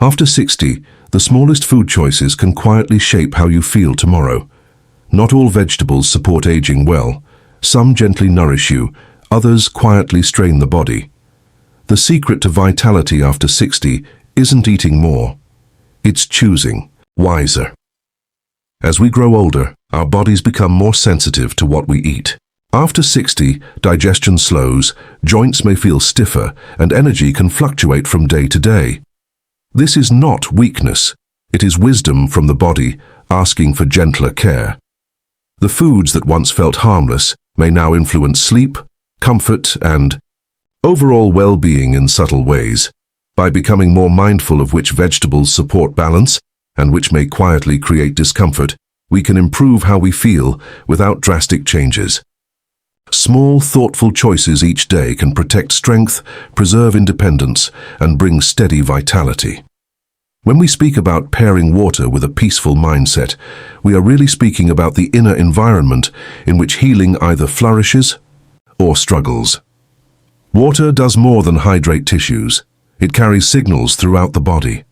After 60, the smallest food choices can quietly shape how you feel tomorrow. Not all vegetables support aging well. Some gently nourish you, others quietly strain the body. The secret to vitality after 60 isn't eating more. It's choosing wiser. As we grow older, our bodies become more sensitive to what we eat. After 60, digestion slows, joints may feel stiffer, and energy can fluctuate from day to day. This is not weakness. It is wisdom from the body asking for gentler care. The foods that once felt harmless may now influence sleep, comfort, and overall well-being in subtle ways. By becoming more mindful of which vegetables support balance and which may quietly create discomfort, we can improve how we feel without drastic changes. Small, thoughtful choices each day can protect strength, preserve independence, and bring steady vitality. When we speak about pairing water with a peaceful mindset, we are really speaking about the inner environment in which healing either flourishes or struggles. Water does more than hydrate tissues. It carries signals throughout the body.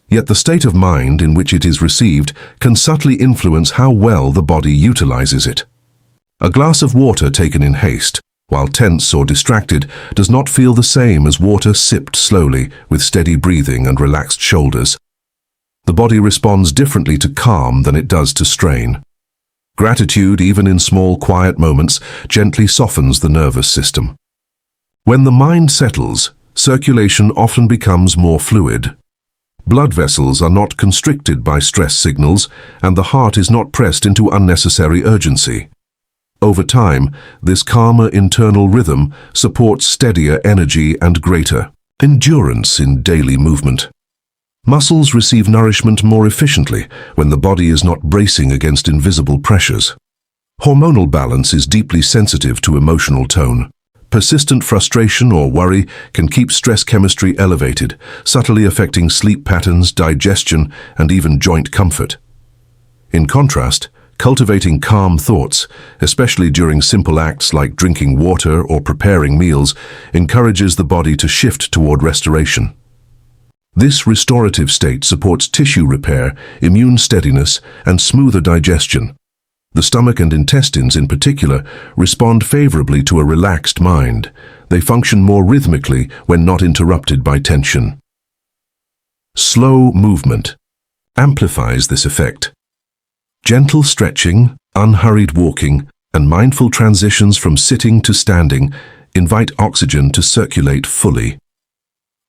Yet the state of mind in which it is received can subtly influence how well the body utilizes it. A glass of water taken in haste, while tense or distracted, does not feel the same as water sipped slowly with steady breathing and relaxed shoulders. The body responds differently to calm than it does to strain. Gratitude, even in small, quiet moments, gently softens the nervous system. When the mind settles, circulation often becomes more fluid. Blood vessels are not constricted by stress signals, and the heart is not pressed into unnecessary urgency. Over time, this calmer internal rhythm supports steadier energy and greater endurance in daily movement. Muscles receive nourishment more efficiently when the body is not bracing against invisible pressures. Hormonal balance is deeply sensitive to emotional tone. Persistent frustration or worry can keep stress chemistry elevated, subtly affecting sleep patterns, digestion, and even joint comfort. In contrast, cultivating calm thoughts, especially during simple acts like drinking water or preparing meals, encourages the body to shift toward restoration. This restorative state supports tissue repair, immune steadiness, and smoother digestion. The stomach and intestines, in particular, respond favorably to a relaxed mind. They function more rhythmically when not interrupted by tension. Slow movement amplifies this effect. Gentle stretching, unhurried walking, and mindful transitions from sitting to standing invite oxygen to circulate fully.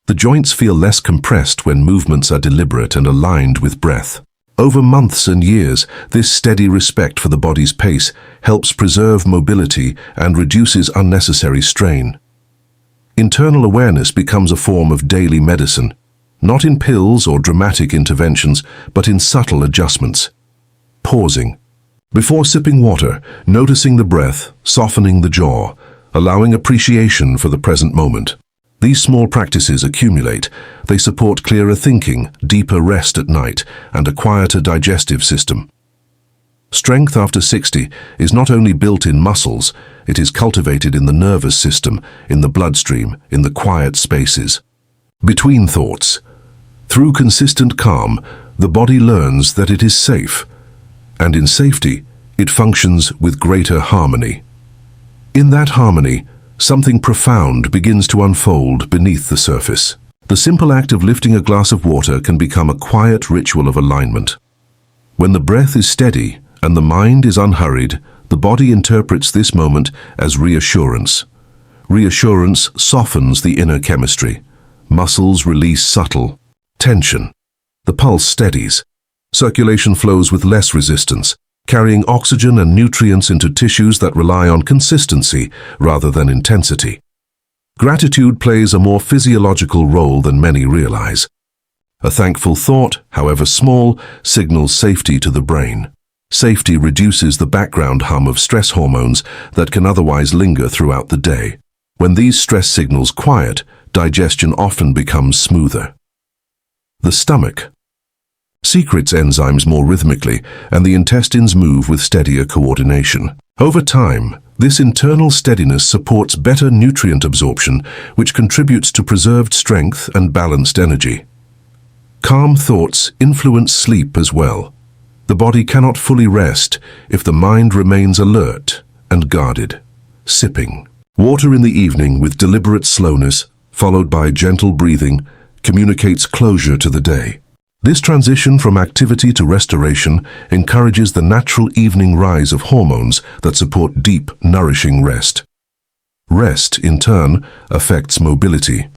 The joints feel less compressed when movements are deliberate and aligned with breath. Over months and years, this steady respect for the body's pace helps preserve mobility and reduces unnecessary strain. Internal awareness becomes a form of daily medicine, not in pills or dramatic interventions, but in subtle adjustments. Pausing. Before sipping water, noticing the breath, softening the jaw, allowing appreciation for the present moment. These small practices accumulate. They support clearer thinking, deeper rest at night, and a quieter digestive system. Strength after 60 is not only built in muscles, it is cultivated in the nervous system, in the bloodstream, in the quiet spaces. Between thoughts. Through consistent calm, the body learns that it is safe, and in safety, it functions with greater harmony. In that harmony, something profound begins to unfold beneath the surface. The simple act of lifting a glass of water can become a quiet ritual of alignment. When the breath is steady and the mind is unhurried, the body interprets this moment as reassurance. Reassurance softens the inner chemistry. Muscles release subtle tension. The pulse steadies. Circulation flows with less resistance, carrying oxygen and nutrients into tissues that rely on consistency rather than intensity. Gratitude plays a more physiological role than many realize. A thankful thought, however small, signals safety to the brain. Safety reduces the background hum of stress hormones that can otherwise linger throughout the day. When these stress signals quiet, digestion often becomes smoother. The stomach secretes enzymes more rhythmically, and the intestines move with steadier coordination. Over time, this internal steadiness supports better nutrient absorption, which contributes to preserved strength and balanced energy. Calm thoughts influence sleep as well. The body cannot fully rest if the mind remains alert and guarded. Sipping water in the evening with deliberate slowness, followed by gentle breathing, communicates closure to the day. This transition from activity to restoration encourages the natural evening rise of hormones that support deep, nourishing rest. Rest, in turn, affects mobility.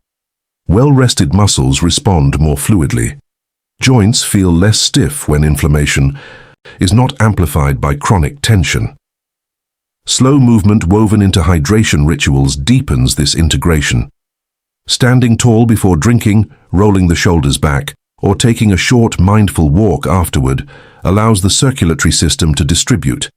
Well-rested muscles respond more fluidly. Joints feel less stiff when inflammation is not amplified by chronic tension. Slow movement woven into hydration rituals deepens this integration. Standing tall before drinking, rolling the shoulders back, or taking a short, mindful walk afterward allows the circulatory system to distribute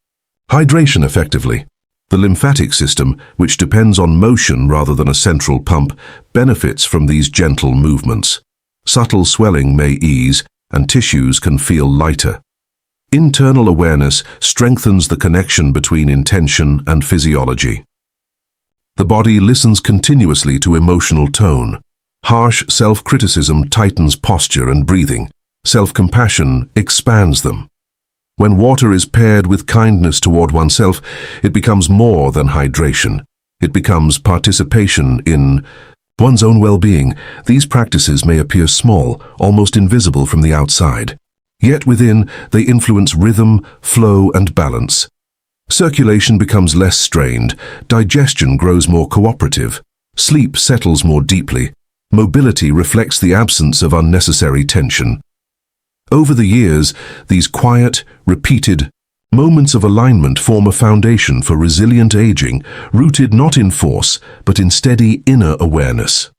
hydration effectively. The lymphatic system, which depends on motion rather than a central pump, benefits from these gentle movements. Subtle swelling may ease, and tissues can feel lighter. Internal awareness strengthens the connection between intention and physiology. The body listens continuously to emotional tone. Harsh self-criticism tightens posture and breathing. Self-compassion expands them. When water is paired with kindness toward oneself, it becomes more than hydration. It becomes participation in one's own well-being. These practices may appear small, almost invisible from the outside. Yet within, they influence rhythm, flow, and balance. Circulation becomes less strained, digestion grows more cooperative, sleep settles more deeply, mobility reflects the absence of unnecessary tension. Over the years, these quiet, repeated moments of alignment form a foundation for resilient aging, rooted not in force, but in steady inner awareness.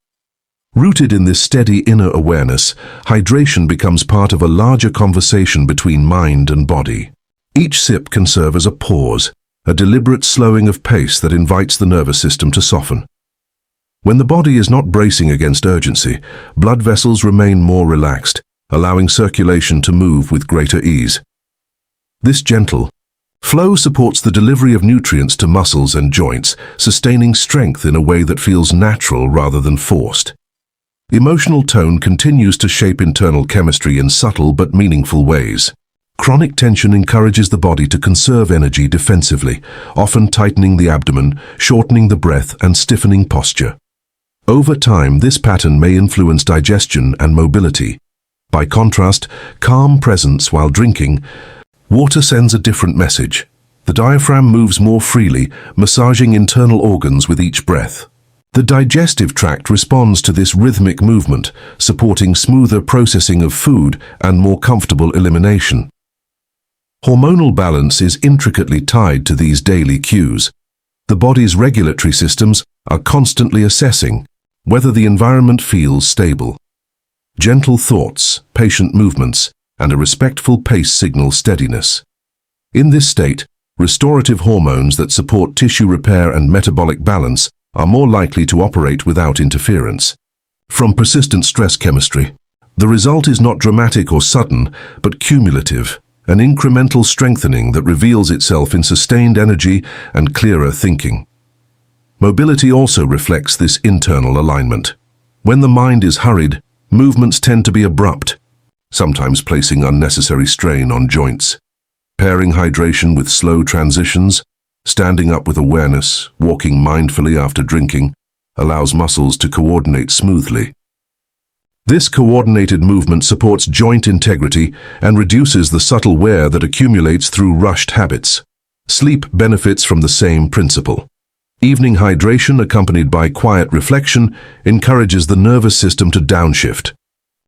Rooted in this steady inner awareness, hydration becomes part of a larger conversation between mind and body. Each sip can serve as a pause, a deliberate slowing of pace that invites the nervous system to soften. When the body is not bracing against urgency, blood vessels remain more relaxed, allowing circulation to move with greater ease. This gentle flow supports the delivery of nutrients to muscles and joints, sustaining strength in a way that feels natural rather than forced. Emotional tone continues to shape internal chemistry in subtle but meaningful ways. Chronic tension encourages the body to conserve energy defensively, often tightening the abdomen, shortening the breath, and stiffening posture. Over time, this pattern may influence digestion and mobility. By contrast, calm presence while drinking, water sends a different message. The diaphragm moves more freely, massaging internal organs with each breath. The digestive tract responds to this rhythmic movement, supporting smoother processing of food and more comfortable elimination. Hormonal balance is intricately tied to these daily cues. The body's regulatory systems are constantly assessing whether the environment feels stable. Gentle thoughts, patient movements, and a respectful pace signal steadiness. In this state, restorative hormones that support tissue repair and metabolic balance are more likely to operate without interference. From persistent stress chemistry, the result is not dramatic or sudden, but cumulative, an incremental strengthening that reveals itself in sustained energy and clearer thinking. Mobility also reflects this internal alignment. When the mind is hurried, movements tend to be abrupt, sometimes placing unnecessary strain on joints. Pairing hydration with slow transitions, standing up with awareness, walking mindfully after drinking, allows muscles to coordinate smoothly. This coordinated movement supports joint integrity and reduces the subtle wear that accumulates through rushed habits. Sleep benefits from the same principle. Evening hydration accompanied by quiet reflection encourages the nervous system to downshift.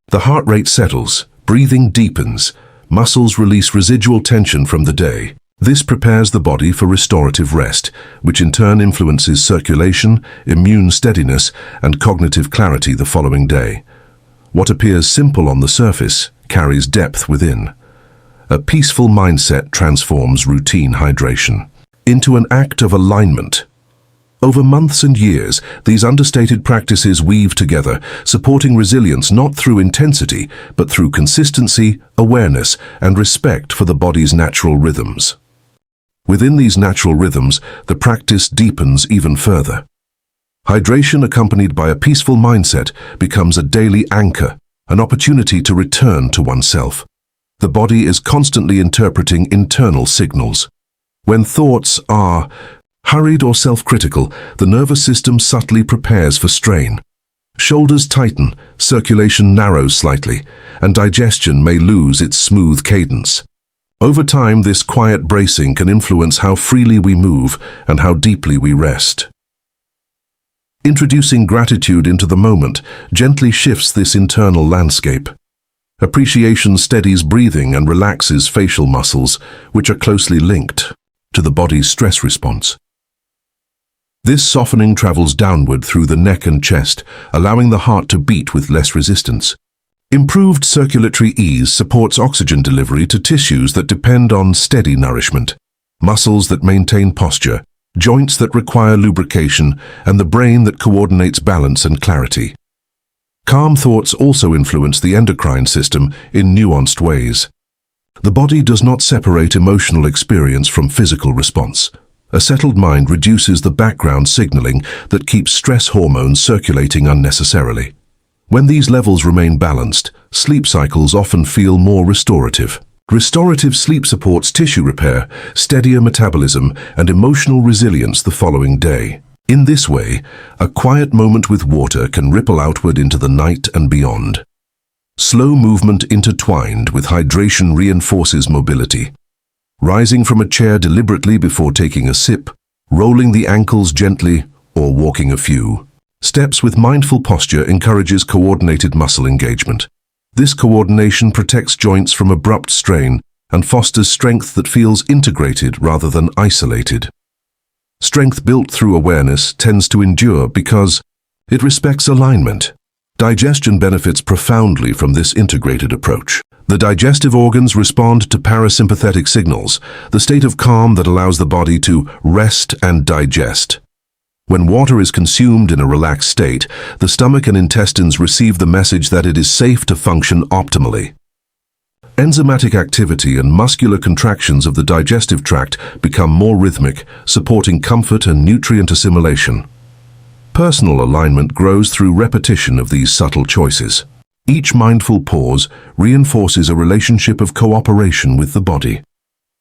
The heart rate settles, breathing deepens, muscles release residual tension from the day. This prepares the body for restorative rest, which in turn influences circulation, immune steadiness, and cognitive clarity the following day. What appears simple on the surface carries depth within. A peaceful mindset transforms routine hydration into an act of alignment. Over months and years, these understated practices weave together, supporting resilience not through intensity, but through consistency, awareness, and respect for the body's natural rhythms. Within these natural rhythms, the practice deepens even further. Hydration accompanied by a peaceful mindset becomes a daily anchor, an opportunity to return to oneself. The body is constantly interpreting internal signals. When thoughts are hurried or self-critical, the nervous system subtly prepares for strain. Shoulders tighten, circulation narrows slightly, and digestion may lose its smooth cadence. Over time, this quiet bracing can influence how freely we move and how deeply we rest. Introducing gratitude into the moment gently shifts this internal landscape. Appreciation steadies breathing and relaxes facial muscles, which are closely linked to the body's stress response. This softening travels downward through the neck and chest, allowing the heart to beat with less resistance. Improved circulatory ease supports oxygen delivery to tissues that depend on steady nourishment, muscles that maintain posture, joints that require lubrication, and the brain that coordinates balance and clarity. Calm thoughts also influence the endocrine system in nuanced ways. The body does not separate emotional experience from physical response. A settled mind reduces the background signaling that keeps stress hormones circulating unnecessarily. When these levels remain balanced, sleep cycles often feel more restorative. Restorative sleep supports tissue repair, steadier metabolism, and emotional resilience the following day. In this way, a quiet moment with water can ripple outward into the night and beyond. Slow movement intertwined with hydration reinforces mobility. Rising from a chair deliberately before taking a sip, rolling the ankles gently, or walking a few steps with mindful posture encourages coordinated muscle engagement. This coordination protects joints from abrupt strain and fosters strength that feels integrated rather than isolated. Strength built through awareness tends to endure because it respects alignment. Digestion benefits profoundly from this integrated approach. The digestive organs respond to parasympathetic signals, the state of calm that allows the body to rest and digest. When water is consumed in a relaxed state, the stomach and intestines receive the message that it is safe to function optimally. Enzymatic activity and muscular contractions of the digestive tract become more rhythmic, supporting comfort and nutrient assimilation. Personal alignment grows through repetition of these subtle choices. Each mindful pause reinforces a relationship of cooperation with the body.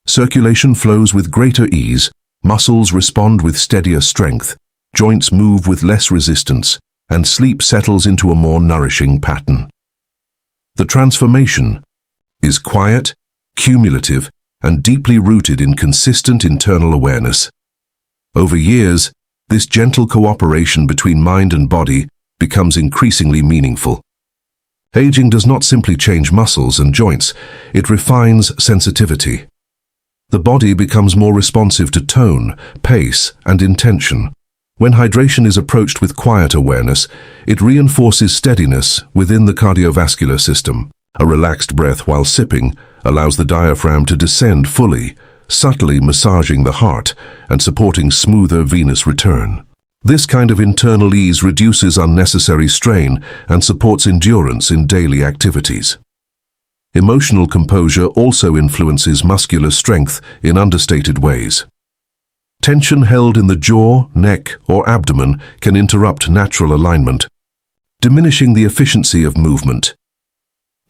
Circulation flows with greater ease, muscles respond with steadier strength, joints move with less resistance, and sleep settles into a more nourishing pattern. The transformation is quiet, cumulative, and deeply rooted in consistent internal awareness. Over years, this gentle cooperation between mind and body becomes increasingly meaningful. Aging does not simply change muscles and joints, it refines sensitivity. The body becomes more responsive to tone, pace, and intention. When hydration is approached with quiet awareness, it reinforces steadiness within the cardiovascular system. A relaxed breath while sipping allows the diaphragm to descend fully, subtly massaging the heart and supporting smoother venous return. This kind of internal ease reduces unnecessary strain and supports endurance in daily activities. Emotional composure also influences muscular strength in understated ways. Tension held in the jaw, neck, or abdomen can interrupt natural alignment, diminishing the efficiency of movement.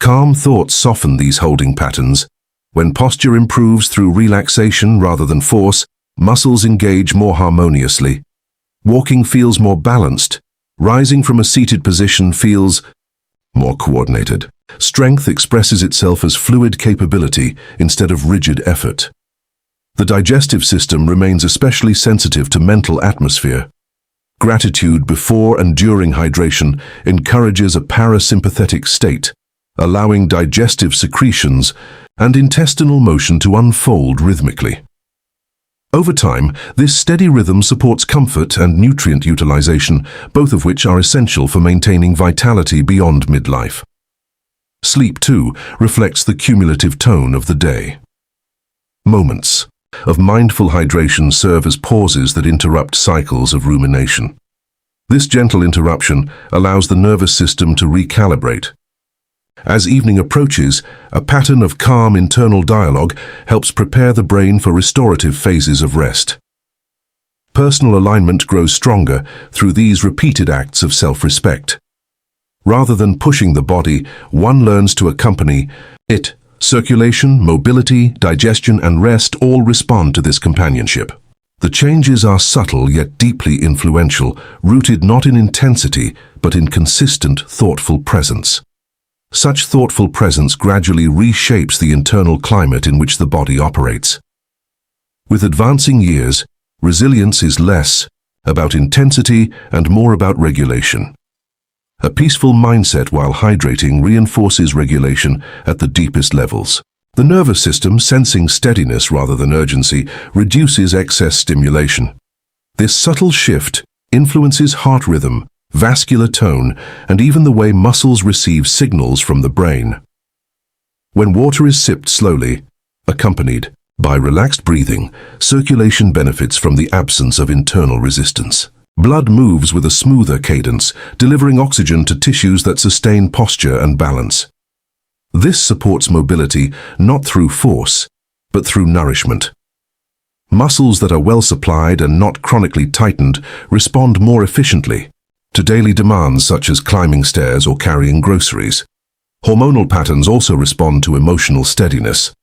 Calm thoughts soften these holding patterns. When posture improves through relaxation rather than force, muscles engage more harmoniously. Walking feels more balanced. Rising from a seated position feels more coordinated. Strength expresses itself as fluid capability instead of rigid effort. The digestive system remains especially sensitive to mental atmosphere. Gratitude before and during hydration encourages a parasympathetic state, allowing digestive secretions and intestinal motion to unfold rhythmically. Over time, this steady rhythm supports comfort and nutrient utilization, both of which are essential for maintaining vitality beyond midlife. Sleep, too, reflects the cumulative tone of the day. Moments of mindful hydration serve as pauses that interrupt cycles of rumination. This gentle interruption allows the nervous system to recalibrate. As evening approaches, a pattern of calm internal dialogue helps prepare the brain for restorative phases of rest. Personal alignment grows stronger through these repeated acts of self-respect. Rather than pushing the body, one learns to accompany it. Circulation, mobility, digestion, and rest all respond to this companionship. The changes are subtle yet deeply influential, rooted not in intensity, but in consistent, thoughtful presence. Such thoughtful presence gradually reshapes the internal climate in which the body operates. With advancing years, resilience is less about intensity and more about regulation. A peaceful mindset while hydrating reinforces regulation at the deepest levels. The nervous system, sensing steadiness rather than urgency, reduces excess stimulation. This subtle shift influences heart rhythm, vascular tone, and even the way muscles receive signals from the brain. When water is sipped slowly, accompanied by relaxed breathing, circulation benefits from the absence of internal resistance. Blood moves with a smoother cadence, delivering oxygen to tissues that sustain posture and balance. This supports mobility not through force, but through nourishment. Muscles that are well supplied and not chronically tightened respond more efficiently to daily demands such as climbing stairs or carrying groceries. Hormonal patterns also respond to emotional steadiness.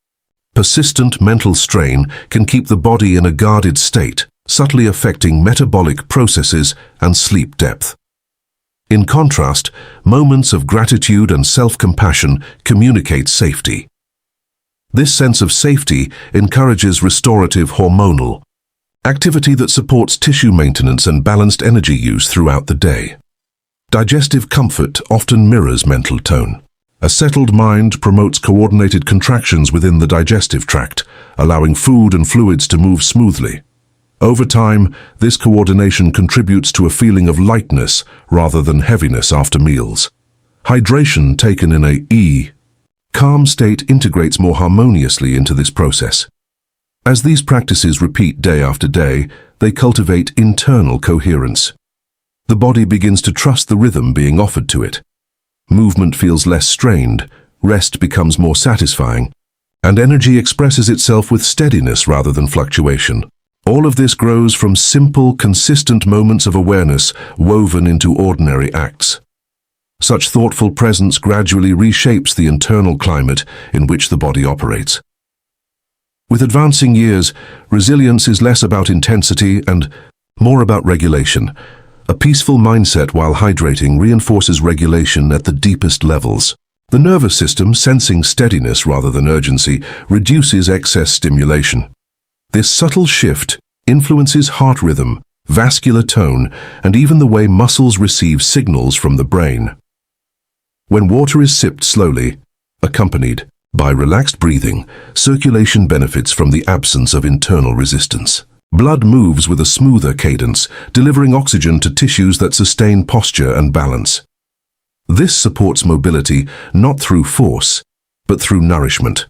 Persistent mental strain can keep the body in a guarded state, subtly affecting metabolic processes and sleep depth. In contrast, moments of gratitude and self-compassion communicate safety. This sense of safety encourages restorative hormonal activity that supports tissue maintenance and balanced energy use throughout the day. Digestive comfort often mirrors mental tone. A settled mind promotes coordinated contractions within the digestive tract, allowing food and fluids to move smoothly. Over time, this coordination contributes to a feeling of lightness rather than heaviness after meals. Hydration taken in a calm state integrates more harmoniously into this process. As these practices repeat day after day, they cultivate internal coherence. The body begins to trust the rhythm being offered to it. Movement feels less strained, rest becomes more satisfying, and energy expresses itself with steadiness rather than fluctuation. All of this grows from simple, consistent moments of awareness woven into ordinary acts. Such thoughtful presence gradually reshapes the internal climate in which the body operates. With advancing years, resilience is less about intensity and more about regulation. A peaceful mindset while hydrating reinforces regulation at the deepest levels. The nervous system, sensing steadiness rather than urgency, reduces excess stimulation. This subtle shift influences heart rhythm, vascular tone, and even the way muscles receive signals from the brain. When water is sipped slowly, accompanied by relaxed breathing, circulation benefits from the absence of internal resistance. Blood moves with a smoother cadence, delivering oxygen to tissues that sustain posture and balance. This supports mobility not through force, but through nourishment.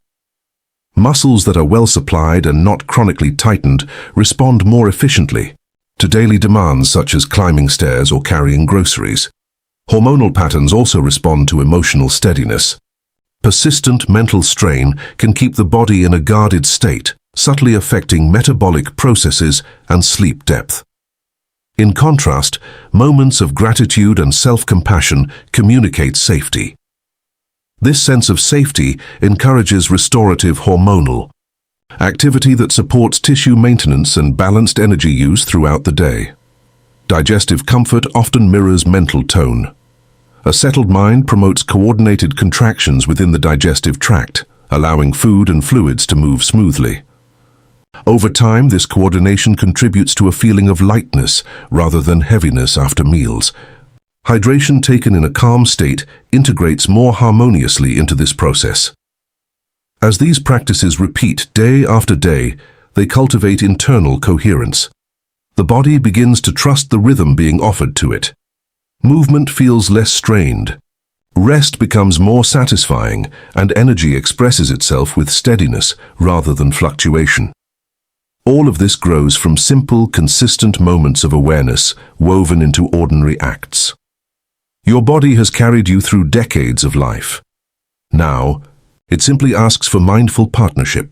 Muscles that are well supplied and not chronically tightened respond more efficiently to daily demands such as climbing stairs or carrying groceries. Hormonal patterns also respond to emotional steadiness. Persistent mental strain can keep the body in a guarded state, subtly affecting metabolic processes and sleep depth. In contrast, moments of gratitude and self-compassion communicate safety. This sense of safety encourages restorative hormonal activity that supports tissue maintenance and balanced energy use throughout the day. Digestive comfort often mirrors mental tone. A settled mind promotes coordinated contractions within the digestive tract, allowing food and fluids to move smoothly. Over time, this coordination contributes to a feeling of lightness rather than heaviness after meals. Hydration taken in a calm state integrates more harmoniously into this process. As these practices repeat day after day, they cultivate internal coherence. The body begins to trust the rhythm being offered to it. Movement feels less strained. Rest becomes more satisfying, and energy expresses itself with steadiness rather than fluctuation. All of this grows from simple, consistent moments of awareness woven into ordinary acts. Your body has carried you through decades of life. Now, it simply asks for mindful partnership.